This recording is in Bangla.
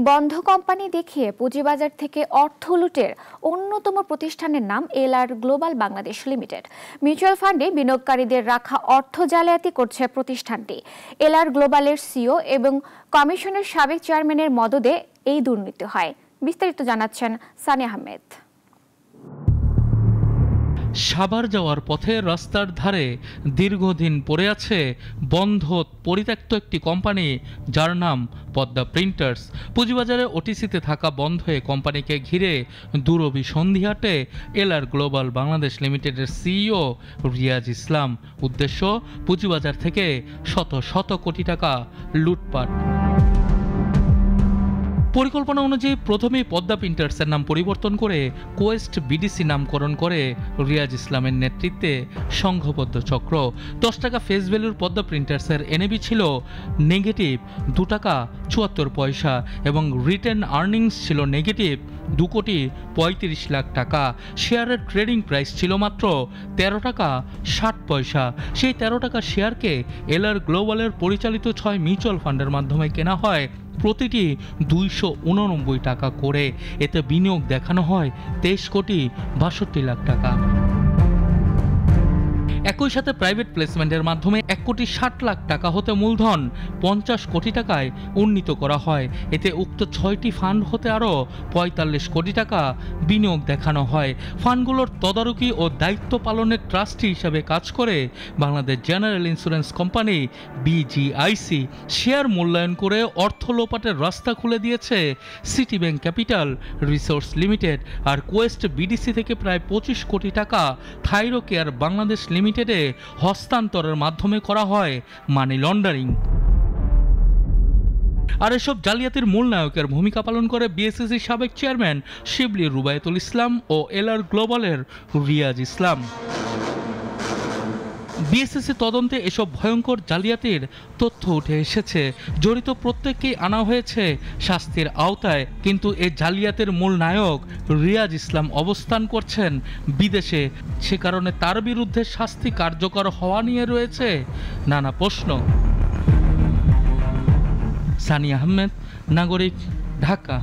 বন্ধ কোম্পানি দেখিয়ে পুঁজিবাজার থেকে অর্থ লুটের অন্যতম প্রতিষ্ঠানের নাম LR global Bangladesh limited. Mutual ফান্ডে বিনিয়োগকারীদের রাখা অর্থ জালিয়াতি করছে প্রতিষ্ঠানটি। এলআর গ্লোবালের সিইও এবং কমিশনের সাবেক চেয়ারম্যানের মদদে এই দুর্নীতি হয়। বিস্তারিত জানাচ্ছেন সানি আহমেদ। সাভার যাওয়ার পথে রাস্তার ধারে দীর্ঘদিন পড়ে আছে বন্ধ পরিত্যক্ত একটি কোম্পানি, যার নাম পদ্মা প্রিন্টার্স। পুঁজিবাজারে ওটিসিতে থাকা বন্ধ এ কোম্পানিকে ঘিরে দুরবি সন্ধিহাটে এলআর গ্লোবাল বাংলাদেশ লিমিটেডের সিইও রিয়াজ ইসলাম। উদ্দেশ্য পুঁজিবাজার থেকে শত শত কোটি টাকা লুটপাট। পরিকল্পনা অনুযায়ী প্রথমেই পদ্মা প্রিন্টার্সের নাম পরিবর্তন করে কোয়েস্ট বিডিসি নামকরণ করে রিয়াজ ইসলামের নেতৃত্বে সংঘবদ্ধ চক্র। 10 টাকা ফেস ভ্যালুর পদ্মা প্রিন্টার্সের এনএবি ছিল নেগেটিভ 2 টাকা 74 পয়সা এবং রিটেন আর্নিংস ছিল নেগেটিভ 2,35,00,000 টাকা। শেয়ারের ট্রেডিং প্রাইস ছিল মাত্র 13 টাকা 60 পয়সা। সেই 13 টাকা শেয়ারকে এলআর গ্লোবালের পরিচালিত 6 মিউচুয়াল ফান্ডের মাধ্যমে কেনা হয় প্রতিটি 289 টাকা করে। এতে বিনিয়োগ দেখানো হয় 23,62,00,000 টাকা। একই সাথে প্রাইভেট প্লেসমেন্টের মাধ্যমে 1,60,00,000 টাকা হতে মূলধন 50 কোটি টাকায় উন্নীত করা হয়। এতে উক্ত 6টি ফান্ড হতে আরও 45 কোটি টাকা বিনিয়োগ দেখানো হয়। ফান্ডগুলোর তদারকি ও দায়িত্ব পালনের ট্রাস্টি হিসাবে কাজ করে Bangladesh general insurance company BGIC. Share মূল্যায়ন করে অর্থ লোপাটের রাস্তা খুলে দিয়েছে city bank capital resource limited. আর কোয়েস্ট বিডিসি থেকে প্রায় 25 কোটি টাকা থাইরো কেয়ার বাংলাদেশ লিমিটেডে হস্তান্তরের মাধ্যমে করা হয় মানি লন্ডারিং। আর এসব জালিয়াতির মূল নায়কের ভূমিকা পালন করে বিএসইসির সাবেক চেয়ারম্যান শিবলি রুবায়েতুল ইসলাম ও এলআর গ্লোবালের রিয়াজ ইসলাম। বিএসইসি তদন্তে এসব ভয়ঙ্কর জালিয়াতির তথ্য উঠে এসেছে। জড়িত প্রত্যেককেই আনা হয়েছে শাস্তির আওতায়। কিন্তু এই জালিয়াতির মূল নায়ক রিয়াজ ইসলাম অবস্থান করছেন বিদেশে। সে কারণে তার বিরুদ্ধে শাস্তি কার্যকর হওয়া নিয়ে রয়েছে নানা প্রশ্ন। সানি আহমেদ, নাগরিক, ঢাকা।